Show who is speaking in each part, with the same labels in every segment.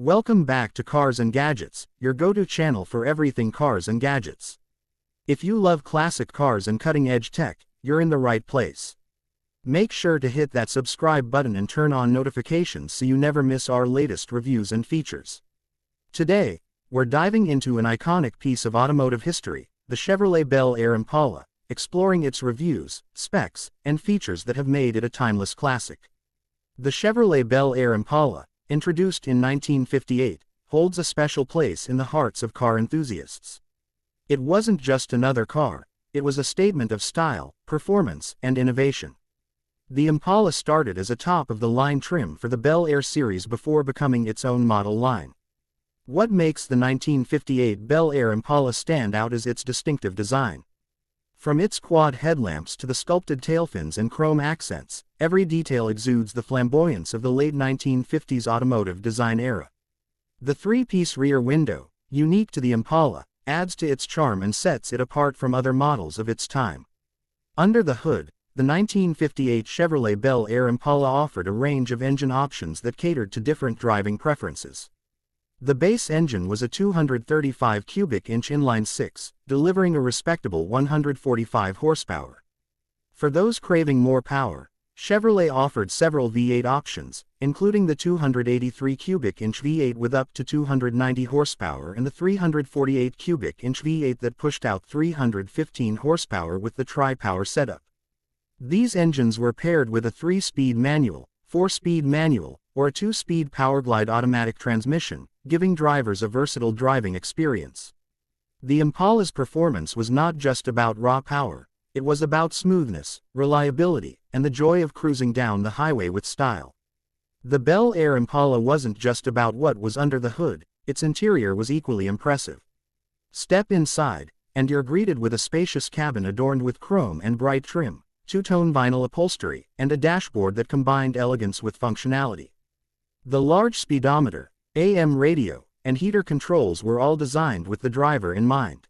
Speaker 1: Welcome back to Cars and Gadgets, your go-to channel for everything cars and gadgets. If you love classic cars and cutting-edge tech, you're in the right place. Make sure to hit that subscribe button and turn on notifications so you never miss our latest reviews and features. Today, we're diving into an iconic piece of automotive history, the Chevrolet Bel Air Impala, exploring its reviews, specs, and features that have made it a timeless classic. The Chevrolet Bel Air Impala, introduced in 1958, holds a special place in the hearts of car enthusiasts. It wasn't just another car, it was a statement of style, performance, and innovation. The Impala started as a top-of-the-line trim for the Bel Air series before becoming its own model line. What makes the 1958 Bel Air Impala stand out is its distinctive design. From its quad headlamps to the sculpted tailfins and chrome accents, every detail exudes the flamboyance of the late 1950s automotive design era. The three-piece rear window, unique to the Impala, adds to its charm and sets it apart from other models of its time. Under the hood, the 1958 Chevrolet Bel Air Impala offered a range of engine options that catered to different driving preferences. The base engine was a 235 cubic inch inline-six, delivering a respectable 145 horsepower. For those craving more power, Chevrolet offered several V8 options, including the 283 cubic inch V8 with up to 290 horsepower and the 348 cubic inch V8 that pushed out 315 horsepower with the tri-power setup. These engines were paired with a 3-speed manual, 4-speed manual, or a 2-speed Powerglide automatic transmission, giving drivers a versatile driving experience. The Impala's performance was not just about raw power, it was about smoothness, reliability, and the joy of cruising down the highway with style. The Bel Air Impala wasn't just about what was under the hood, its interior was equally impressive. Step inside, and you're greeted with a spacious cabin adorned with chrome and bright trim, two-tone vinyl upholstery, and a dashboard that combined elegance with functionality. The large speedometer, AM radio, and heater controls were all designed with the driver in mind.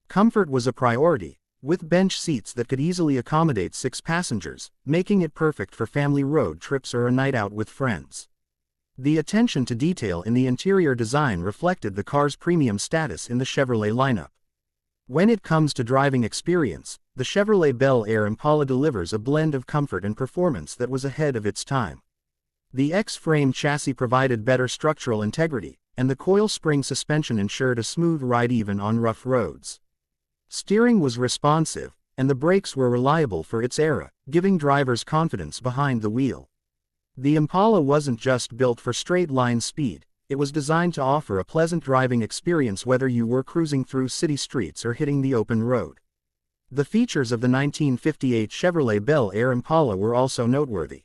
Speaker 1: Comfort was a priority, with bench seats that could easily accommodate 6 passengers, making it perfect for family road trips or a night out with friends. The attention to detail in the interior design reflected the car's premium status in the Chevrolet lineup. When it comes to driving experience, the Chevrolet Bel Air Impala delivers a blend of comfort and performance that was ahead of its time. The X-frame chassis provided better structural integrity, and the coil spring suspension ensured a smooth ride even on rough roads. Steering was responsive, and the brakes were reliable for its era, giving drivers confidence behind the wheel. The Impala wasn't just built for straight-line speed, it was designed to offer a pleasant driving experience whether you were cruising through city streets or hitting the open road. The features of the 1958 Chevrolet Bel Air Impala were also noteworthy.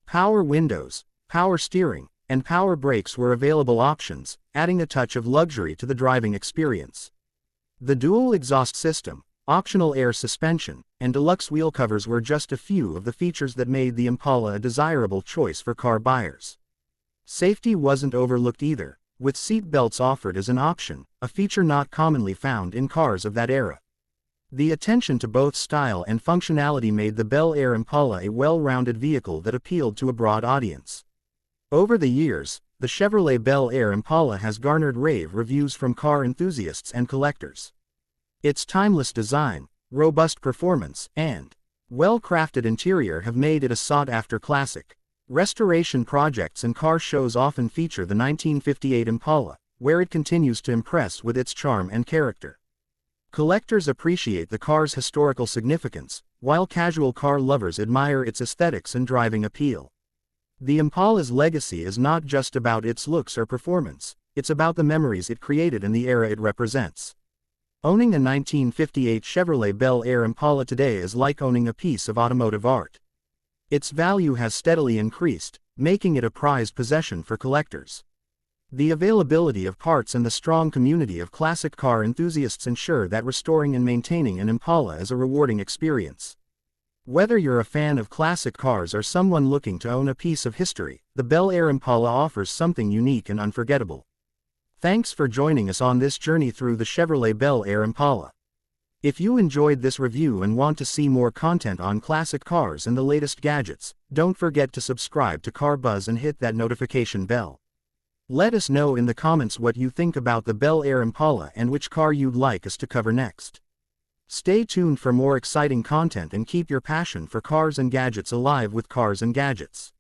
Speaker 1: Power windows, power steering, and power brakes were available options, adding a touch of luxury to the driving experience. The dual exhaust system, optional air suspension, and deluxe wheel covers were just a few of the features that made the Impala a desirable choice for car buyers. Safety wasn't overlooked either, with seat belts offered as an option, a feature not commonly found in cars of that era. The attention to both style and functionality made the Bel Air Impala a well-rounded vehicle that appealed to a broad audience. Over the years, the Chevrolet Bel Air Impala has garnered rave reviews from car enthusiasts and collectors. Its timeless design, robust performance, and well-crafted interior have made it a sought-after classic. Restoration projects and car shows often feature the 1958 Impala, where it continues to impress with its charm and character. Collectors appreciate the car's historical significance, while casual car lovers admire its aesthetics and driving appeal. The Impala's legacy is not just about its looks or performance, it's about the memories it created and the era it represents. Owning a 1958 Chevrolet Bel Air Impala today is like owning a piece of automotive art. Its value has steadily increased, making it a prized possession for collectors. The availability of parts and the strong community of classic car enthusiasts ensure that restoring and maintaining an Impala is a rewarding experience. Whether you're a fan of classic cars or someone looking to own a piece of history, the Bel Air Impala offers something unique and unforgettable. Thanks for joining us on this journey through the Chevrolet Bel Air Impala. If you enjoyed this review and want to see more content on classic cars and the latest gadgets, don't forget to subscribe to Car Buzz and hit that notification bell. Let us know in the comments what you think about the Bel Air Impala and which car you'd like us to cover next. Stay tuned for more exciting content and keep your passion for cars and gadgets alive with Cars and Gadgets.